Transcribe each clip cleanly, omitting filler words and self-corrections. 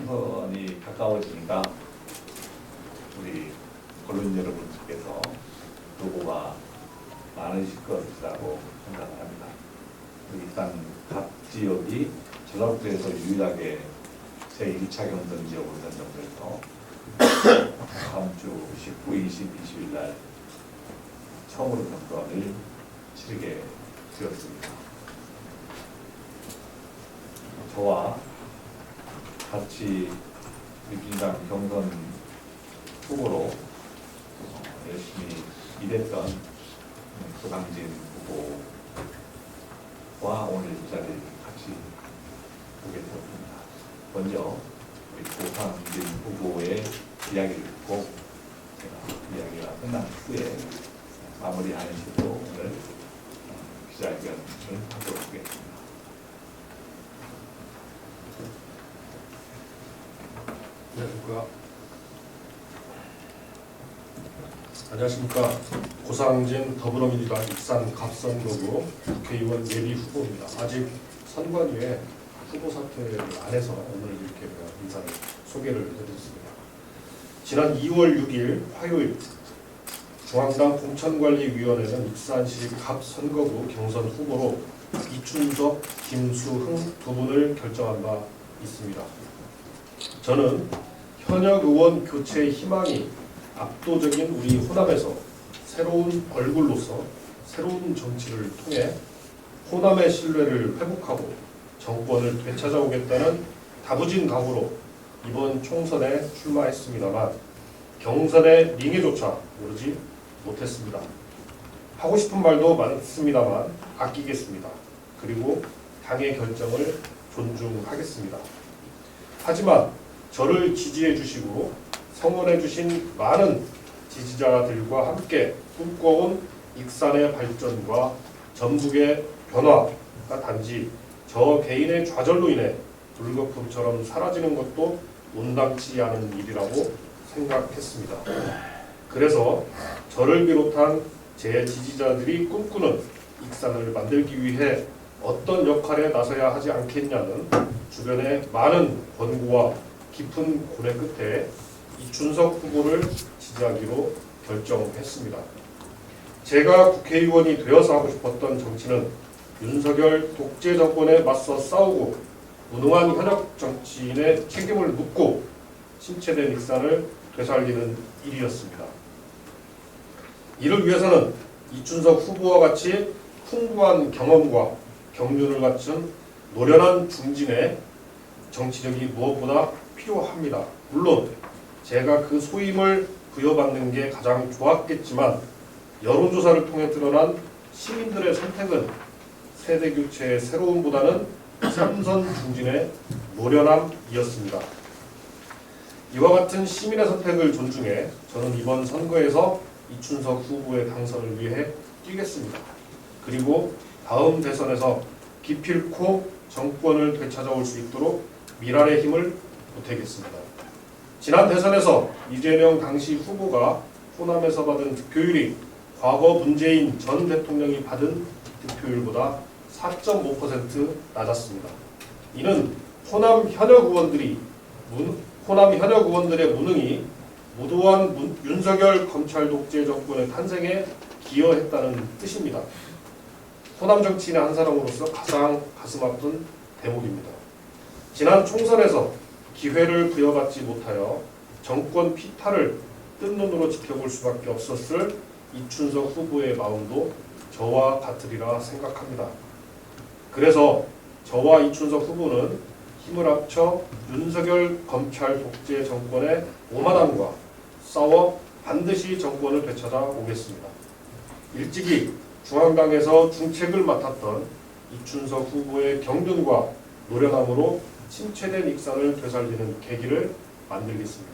총선이 가까워지니까 우리 언론 여러분께서 노고가 많으실 것이라고 생각을 합니다. 일단 각 지역이 전라북도에서 유일하게 제1차 경선 지역으로 선정돼서 다음 주 19, 20, 20일 날 처음으로 경선을 치르게 되었습니다. 저와 같이 민주당 경선 후보로 열심히 일했던 고상진 후보와 오늘 이 자리를 같이 보게 되었습니다. 먼저 우리 고상진 후보의 이야기를 듣고 제가 이야기가 끝난 후에 마무리하는 식으로 오늘 기자회견을 하도록 하겠습니다. 안녕하십니까. 고상진 더불어민주당 익산 갑선거구 국회의원 예비 후보입니다. 아직 선관위에 후보 사퇴를 안 해서 오늘 이렇게 인사를 소개를 해드렸습니다. 지난 2월 6일 화요일 중앙당 공천관리위원회는 익산시 갑선거구 경선 후보로 이춘석, 김수흥 두 분을 결정한 바 있습니다. 저는 현역 의원 교체의 희망이 압도적인 우리 호남에서 새로운 얼굴로서 새로운 정치를 통해 호남의 신뢰를 회복하고 정권을 되찾아오겠다는 다부진 각오로 이번 총선에 출마했습니다만 경선의 링에조차 오르지 못했습니다. 하고 싶은 말도 많습니다만 아끼겠습니다. 그리고 당의 결정을 존중하겠습니다. 하지만 저를 지지해 주시고 성원해 주신 많은 지지자들과 함께 꿈꿔온 익산의 발전과 전북의 변화가 단지 저 개인의 좌절로 인해 불거품처럼 사라지는 것도 온당치 않은 일이라고 생각했습니다. 그래서 저를 비롯한 제 지지자들이 꿈꾸는 익산을 만들기 위해 어떤 역할에 나서야 하지 않겠냐는 주변의 많은 권고와 깊은 고뇌 끝에 이춘석 후보를 지지하기로 결정했습니다. 제가 국회의원이 되어서 하고 싶었던 정치는 윤석열 독재 정권에 맞서 싸우고 무능한 현역 정치인의 책임을 묻고 침체된 익산을 되살리는 일이었습니다. 이를 위해서는 이춘석 후보와 같이 풍부한 경험과 경륜을 갖춘 노련한 중진의 정치력이 무엇보다 필요합니다. 물론 제가 그 소임을 부여받는 게 가장 좋았겠지만 여론조사를 통해 드러난 시민들의 선택은 세대교체의 새로움보다는 삼선 중진의 노련함이었습니다. 이와 같은 시민의 선택을 존중해 저는 이번 선거에서 이춘석 후보의 당선을 위해 뛰겠습니다. 그리고 다음 대선에서 기필코 정권을 되찾아올 수 있도록 밀알의 힘을 보태겠습니다. 지난 대선에서 이재명 당시 후보가 호남에서 받은 득표율이 과거 문재인 전 대통령이 받은 득표율보다 4.5% 낮았습니다. 이는 호남 현역 의원들의 무능이 무도한 윤석열 검찰 독재 정권의 탄생에 기여했다는 뜻입니다. 호남 정치인의 한 사람으로서 가장 가슴 아픈 대목입니다. 지난 총선에서 기회를 부여받지 못하여 정권 피탈을 뜬 눈으로 지켜볼 수밖에 없었을 이춘석 후보의 마음도 저와 같으리라 생각합니다. 그래서 저와 이춘석 후보는 힘을 합쳐 윤석열 검찰 독재 정권의 오만함과 싸워 반드시 정권을 되찾아 오겠습니다. 일찍이 중앙당에서 중책을 맡았던 이춘석 후보의 경륜과 노련함으로 침체된 익산을 되살리는 계기를 만들겠습니다.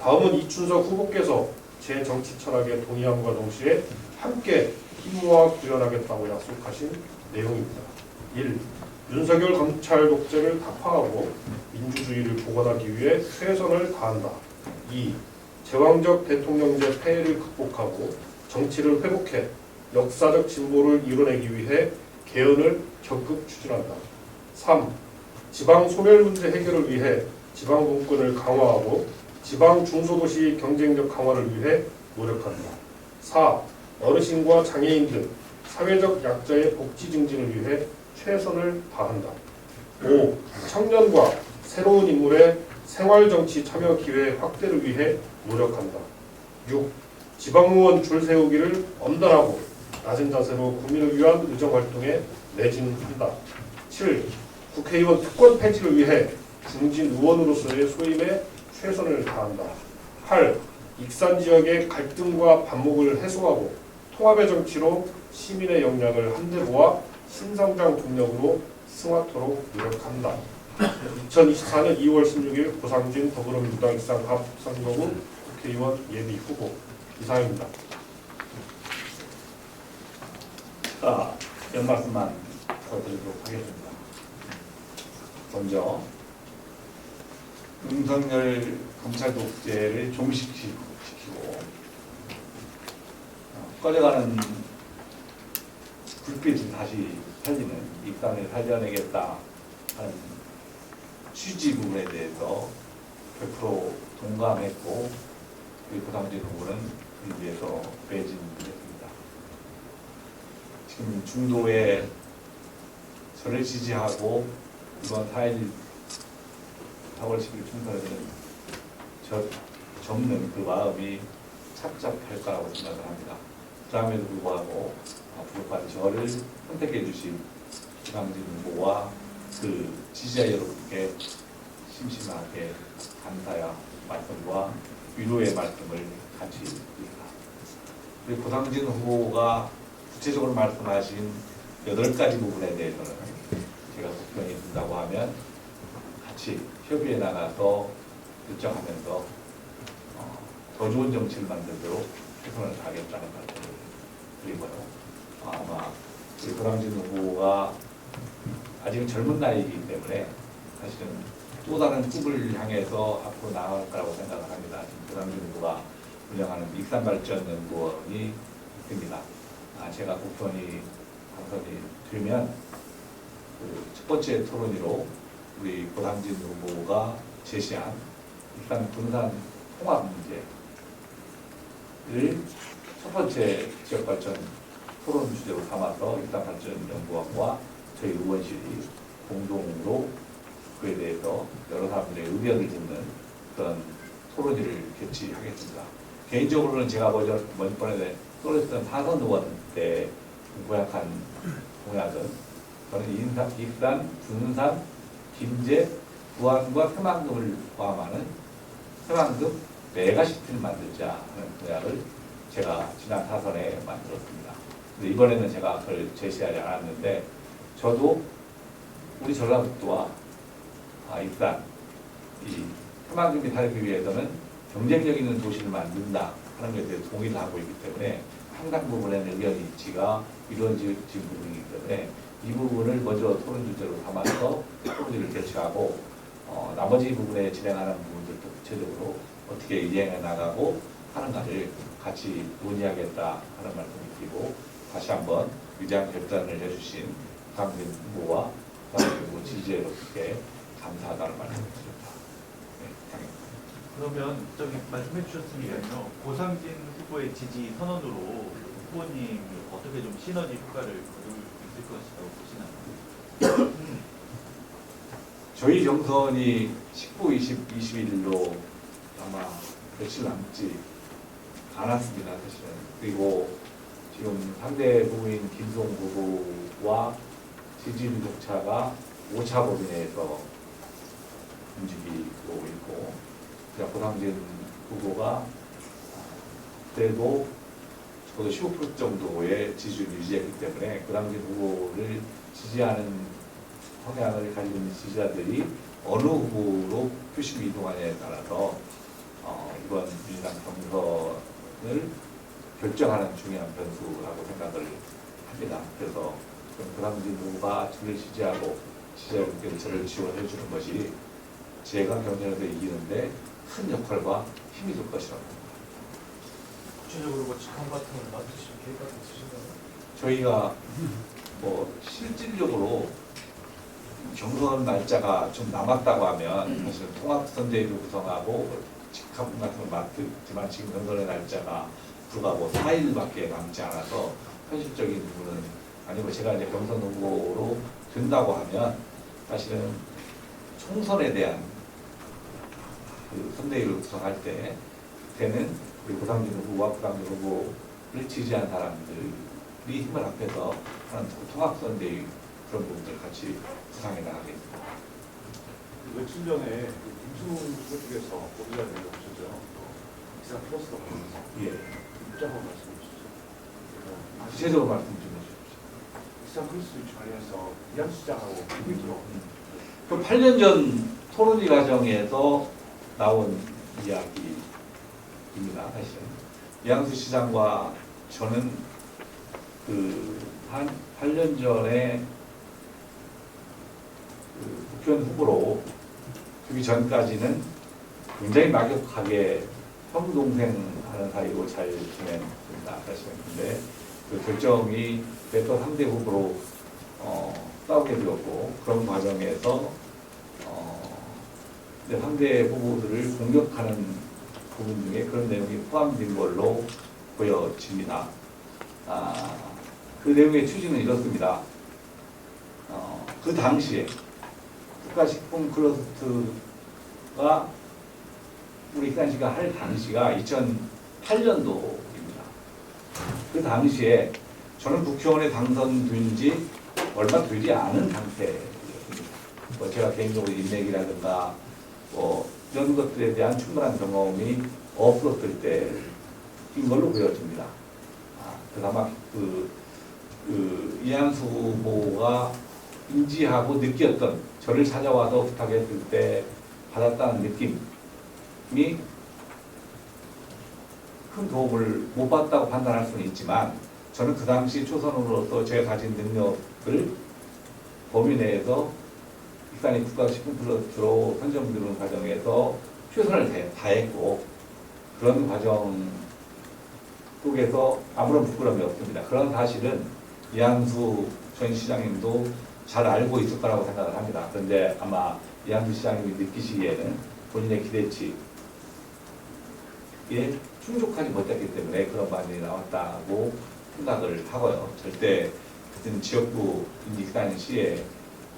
다음은 이춘석 후보께서 제 정치 철학에 동의함과 동시에 함께 힘 모아 구현하겠다고 약속하신 내용입니다. 1. 윤석열 검찰 독재를 타파하고 민주주의를 복원하기 위해 최선을 다한다. 2. 제왕적 대통령제 폐해를 극복하고 정치를 회복해 역사적 진보를 이뤄내기 위해 개헌을 적극 추진한다. 3. 지방 소멸 문제 해결을 위해 지방 분권을 강화하고 지방 중소도시 경쟁력 강화를 위해 노력한다. 4. 어르신과 장애인 등 사회적 약자의 복지 증진을 위해 최선을 다한다. 5. 청년과 새로운 인물의 생활정치 참여 기회 확대를 위해 노력한다. 6. 지방의원 줄 세우기를 엄단하고 낮은 자세로 국민을 위한 의정활동에 매진한다. 7. 국회의원 특권 폐지를 위해 중진 의원으로서의 소임에 최선을 다한다. 8. 익산 지역의 갈등과 반목을 해소하고 통합의 정치로 시민의 역량을 한데 모아 신성장 동력으로 승화토록 노력한다. 2024년 2월 16일 고상진 더불어민주당 익산갑 선거구 국회의원 예비 후보 이상입니다. 몇 말씀만 더 드리도록 하겠습니다. 먼저 윤석열 검찰 독재를 종식시키고 꺼져가는 불빛을 다시 살리는 익산을 살려내겠다 하는 취지 부분에 대해서 100% 동감했고 우리 고상진 후보는 그 위해서 매진했습니다. 지금 중도에 저를 지지하고 이번 4월 10일 총선에서는 접는 그 마음이 착잡할 거라고 생각을 합니다. 그럼에도 불구하고 부족한 저를 선택해 주신 고상진 후보와 그 지지자 여러분께 심심하게 감사의 말씀과 위로의 말씀을 같이 드립니다. 우리 고상진 후보가 구체적으로 말씀하신 8가지 부분에 대해서는 제가 국평이 든다고 하면 같이 협의해 나가서 결정하면서 더 좋은 정치를 만들도록 최선을 다하겠다는 말씀을 드리고요. 아마 우리 고상진 후보가 아직 젊은 나이이기 때문에 사실은 또 다른 꿈을 향해서 앞으로 나아갈 거라고 생각을 합니다. 고상진 후보가 운영하는 익산발전연구원이 있습니다. 제가 국회의원이 당선이 되면 그 첫 번째 토론회로 우리 고상진 후보가 제시한 익산 군산 통합 문제를 첫 번째 지역발전 토론 주제로 삼아서 익산발전연구원과 저희 의원실이 공동으로 그에 대해서 여러 사람들의 의견을 듣는 그런 토론회를 개최하겠습니다. 개인적으로는 제가 먼번에 떨어졌던 사선 의원 때 공약한 공약은 저는 익산, 군산, 김제, 부안과 새만금을 포함하는 새만금 메가시티를 만들자 하는 공약을 제가 지난 사선에 만들었습니다. 근데 이번에는 제가 그걸 제시하지 않았는데 저도 우리 전라북도와 익산, 이 새만금이 살기 위해서는 경쟁력 있는 도시를 만든다 하는 것에 대해서 동의를 하고 있기 때문에 상당 부분의 의견 일치가 이루어진 부분이기 때문에 이 부분을 먼저 토론 주제로 삼아서 토론회를 개최하고 나머지 부분에 진행하는 부분들도 구체적으로 어떻게 이행해 나가고 하는가를 같이 논의하겠다 하는 말씀을 드리고 다시 한번 위대한 결단을 해주신 고상진 후보와 고상진 후보 지지자들께 감사하다는 말씀을 드립니다. 네, 그러면 저기 말씀해 주셨으니까요. 고상진 후보의 지지 선언으로 후보님이 어떻게 좀 시너지 효과를 거둘 수 있을 것이라고 보시나요? 저희 경선이 19, 20, 21일로 아마 며칠 남지 않았습니다. 사실은. 그리고 지금 상대 후보인 김송 후보와 지지율 격차가 5차 범위 내에서 움직이고 있고 고상진 후보가 그래도 적어도 15% 정도의 지지율을 유지했기 때문에 고상진 후보를 지지하는 성향을 가지고 있는 지지자들이 어느 후보로 표심이 이동하냐에 따라서 이번 민주당 경선을 결정하는 중요한 변수라고 생각을 합니다. 그래서 고상진 후보가 저를 지지하고 지지자들께 저를 지원해 주는 것이 제가 경선에서 이기는데 큰 역할과 힘이 될 것이라고 합니다. 구체적으로 뭐 직함 같은 걸 맡으실 계획 같은 거 있으신가요? 저희가 뭐 실질적으로 경선 날짜가 좀 남았다고 하면 사실 통합선대위를 구성하고 직함 같은 걸 맡지만 지금 경선의 날짜가 불과 4일밖에 남지 않아서 현실적인 부분은 아니고 제가 이제 경선 후보로 된다고 하면 사실은 총선에 대한 그 선대위를 구성할 때 그때는 우리 고상진 후보와 부상진 후보를 지지한 사람들이 힘을 합해서 하는 통합선대위 그런 부분들 같이 구상해 나가겠습니다. 며칠 전에 김수훈 후보 쪽에서 거기가 내려오셨죠. 기사 플러스가 보면서 예. 입장을 말씀해 주시죠. 구체적으로 말씀 좀 해주십시오. 기사 플러스 관련해서 이양시장하고 비밀로 그 8년 전 토론회 과정에서 나온 이야기입니다. 사실은 이양수 시장과 저는 그 한 8년 전에 그 국회의원 후보로 되기 전까지는 굉장히 막역하게 형 동생 하는 사이로 잘 지냈습니다. 사실은. 근데 그 결정이 또 3대 후보로 싸우게 되었고 그런 과정에서 3대 후보들을 공격하는 부분 중에 그런 내용이 포함된 걸로 보여집니다. 그 내용의 취지는 이렇습니다. 그 당시에 국가식품 클러스터가 우리 식단시가 할 당시가 2008년도입니다. 그 당시에 저는 국회의원에 당선된 지 얼마 되지 않은 상태였습니다. 뭐 제가 개인적으로 인맥이라든가 뭐 이런 것들에 대한 충분한 경험이 없었을 때인 걸로 보여집니다. 그나마 이한수 후보가 인지하고 느꼈던 저를 찾아와서 부탁했을 때 받았다는 느낌이 큰 도움을 못 받았다고 판단할 수는 있지만 저는 그 당시 초선으로서 제가 가진 능력을 범위 내에서 익산이 국가식품플러스로 선정되는 과정에서 최선을 다했고 그런 과정 속에서 아무런 부끄러움이 없습니다. 그런 사실은 이한수 전 시장님도 잘 알고 있을 거라고 생각을 합니다. 그런데 아마 이한수 시장님이 느끼시기에는 본인의 기대치에 충족하지 못했기 때문에 그런 말이 나왔다고 생각을 하고요. 절대 같은 지역구 익산시에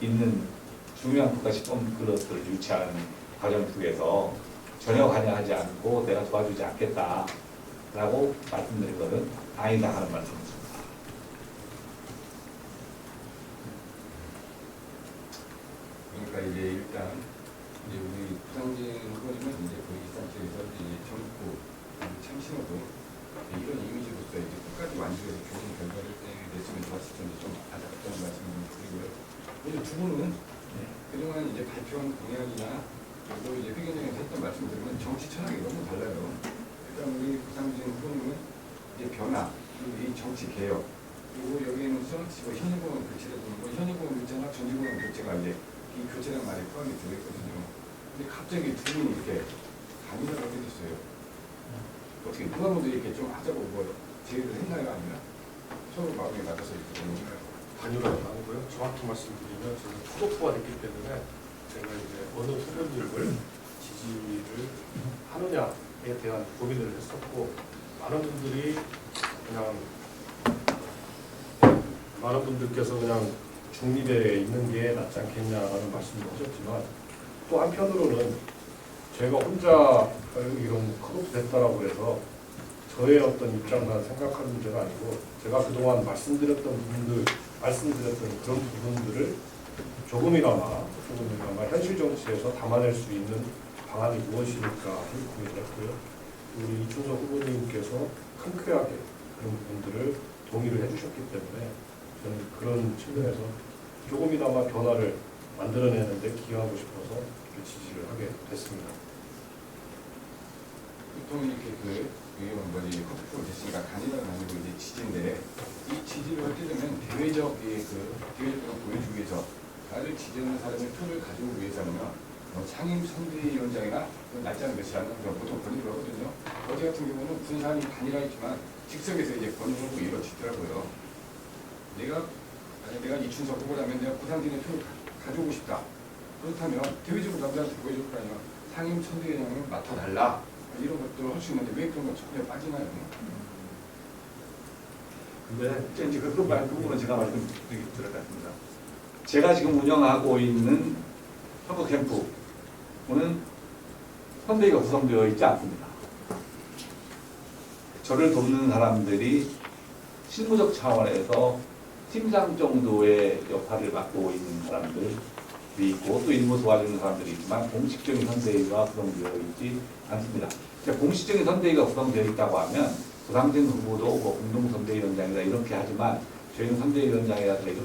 있는 중요한 국가식품 클러스터를 유치하는 과정 속에서 전혀 관여하지 않고 내가 도와주지 않겠다라고 말씀드린 것은 아니다 하는 말씀입니다. 그러니까 이제 일단 이제 우리 부상진 후보님은 이제 거기 일산 쪽에서 이제 정부 참신호도 이런 이미지로서 이제 끝까지 완주해서 좋은 결과를 냈으면 좋았을 텐데 좀 아쉽다는 말씀을 좀 드리고요. 이제 두 분은 그동안 이제 발표한 공약이나 그리고 이제 회견장에서 했던 말씀 들으면 정치 철학이 너무 달라요. 일단 우리 부상진 후보님은 이제 변화, 그리고 이 정치 개혁, 그리고 여기에는 현행범 교체를 두고 현행범 교체나 전지범 교체가 이제 이 교체라는 말이 포함이 되어 있거든요. 근데 갑자기 두 분이 이렇게 강의를 하게 됐어요. 어떻게 누가 먼저 이렇게 좀 하자고 뭐 제의를 했나요? 아니면 서로 마음에 맞아서 이렇게 되는 건가요? 단유가 아니고요. 정확히 말씀드리면 저는 후보가 됐기 때문에 제가 이제 어느 후보님을 지지를 하느냐에 대한 고민을 했었고 많은 분들께서 그냥 중립에 있는 게 낫지 않겠냐라는 말씀을 하셨지만 또 한편으로는 제가 혼자 이런 컷오프 됐다라고 해서 저의 어떤 입장만 생각하는 문제가 아니고 제가 그동안 말씀드렸던 그런 부분들을 조금이나마 현실 정치에서 담아낼 수 있는 방안이 무엇일까 하는 고민을 했고요. 우리 이춘석 후보님께서 상쾌하게 그런 부분들을 동의를 해주셨기 때문에 저는 그런 측면에서 조금이나마 변화를 만들어내는데 기여하고 싶어서 지지를 하게 됐습니다. 보통 이렇게 커플로 됐으니까 간이라는 아니고 이제 지지인데 이 지지를 하게 되면 대외적 대외적으로 보여주기 위해서 나를 지지하는 사람의 표를 가지고 위해서는 상임 선대위원장이나 날짜는 몇이 안 나면 보통 권유를 하거든요. 어제 같은 경우는 군산이 간이라 했지만 즉석에서 이제 권유를 하고 이루어지더라고요. 내가 이춘석 후보라면 내가 고상진의 표를 가져오고 싶다. 그렇다면 대외적으로 남자한테 보여줄 거 아니야. 상임 선대위원장을 맡아달라. 이런 것들을 할 수 있는데 왜 그런 건 전혀 빠지나요? 근데 이제 그 부분은 제가 말씀드릴 것 같습니다. 제가 지금 운영하고 있는 협업 캠프는 선대위가 구성되어 있지 않습니다. 저를 돕는 사람들이 실무적 차원에서 팀장 정도의 역할을 맡고 있는 사람들이 있고 또 일부 도와주는 사람들이 있지만 공식적인 선대위가 구성되어 있지 않습니다. 공식적인 선대위가 구성되어 있다고 하면 부상진 후보도 뭐 공동선대위원장이다 이렇게 하지만 저희는 선대위원장이라 이렇게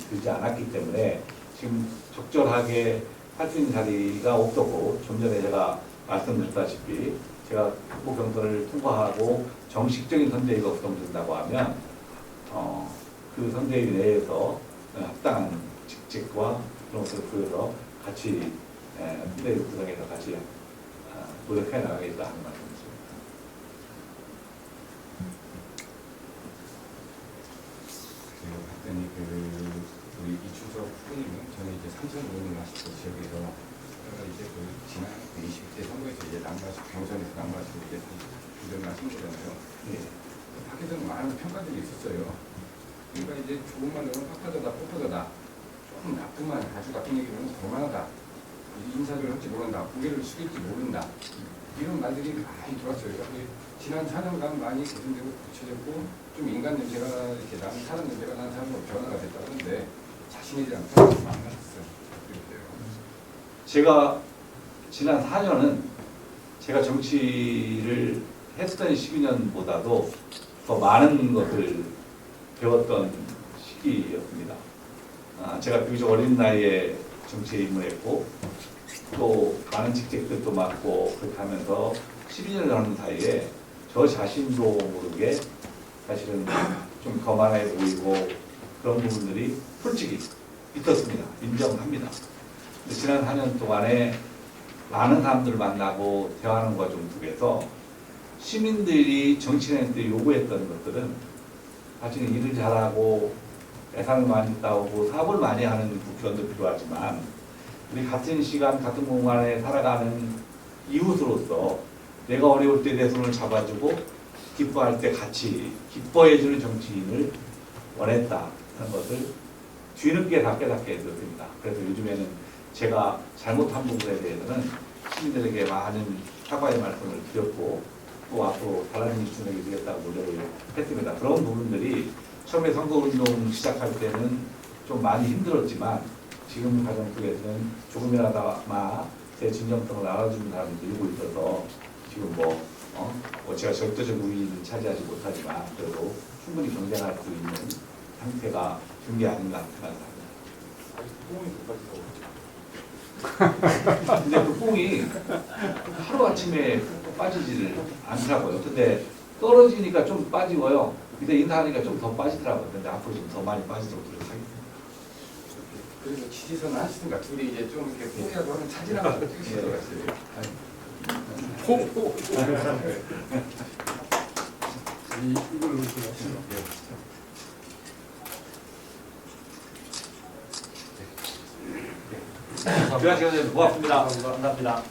들지 않았기 때문에 지금 적절하게 할 수 있는 자리가 없었고 좀 전에 제가 말씀드렸다시피 제가 후보 경선을 통과하고 정식적인 선대위가 구성된다고 하면 그 선대위 내에서 합당한 직책과 그런 것을 보여서 같이 선대위 구성에서 같이 노력해 나가겠다 하는 말씀이십니다. 제가 봤더니 우리 이준석 후보님은 저는 이제 삼선 의원을 하시고 지역에서 이제 지난 20대 선거에서 이제 경선에서 남가시고 이제 이런 말씀이잖아요. 예. 밖에서는 많은 평가들이 있었어요. 그러니까 이제 좋은 말로는 팍하다다 뽀뽀다다 조금 나쁜 말, 아주 나쁜 얘기로는 거만하다. 인사를 할지 모른다. 고개를 숙일지 모른다. 이런 말들이 많이 들어왔어요. 지난 4년간 많이 개선되고 고쳐졌고 좀 인간 냄새가 이렇게 나는 사람 냄새가 나는 사람으로 변화가 됐다고 하는데 자신에 대한 평가가 많았어요. 제가 지난 4년은 제가 정치를 했던 12년보다도 더 많은 것을 배웠던 시기였습니다. 제가 비교적 어린 나이에 정치에 입문했고 또 많은 직책들도 맡고 그렇게 하면서 12년을 하는 사이에 저 자신도 모르게 사실은 좀 거만해 보이고 그런 부분들이 솔직히 있었습니다. 인정합니다. 근데 지난 4년 동안에 많은 사람들을 만나고 대화하는 것과 좀 두개서 시민들이 정치인한테 요구했던 것들은 사실은 일을 잘하고 예산을 많이 따오고 사업을 많이 하는 국회의원도 필요하지만 우리 같은 시간 같은 공간에 살아가는 이웃으로서 내가 어려울 때 내 손을 잡아주고 기뻐할 때 같이 기뻐해주는 정치인을 원했다 하는 것을 뒤늦게 다 깨닫게 되었습니다. 그래서 요즘에는 제가 잘못한 부분에 대해서는 시민들에게 많은 사과의 말씀을 드렸고 또 앞으로 다른 이슈를 드리겠다고 노력을 했습니다. 그런 부분들이 처음에 선거운동 시작할 때는 좀 많이 힘들었지만 지금 과정 속에서는 조금이라도 제 진정성을 알아주는 사람이 늘고 있어서 지금 제가 절대적 우위는 차지하지 못하지만 그래도 충분히 경쟁할 수 있는 상태가 된 게 아닌가 생각합니다. 근데 그 뽕이 하루아침에 빠지지를 않더라고요. 근데 떨어지니까 좀 빠지고요. 근데 인사하니까 좀 더 빠지더라고요. 근데 앞으로 좀 더 많이 빠지도록 노력하겠습니다. 그래서 지지선을 하시든가 둘이 이제 좀 이렇게 뽕이라도 하면 차지나가서 찍으실 것 같아요. 이걸로 귀한 시간 내주셔서 고맙습니다. 감사합니다.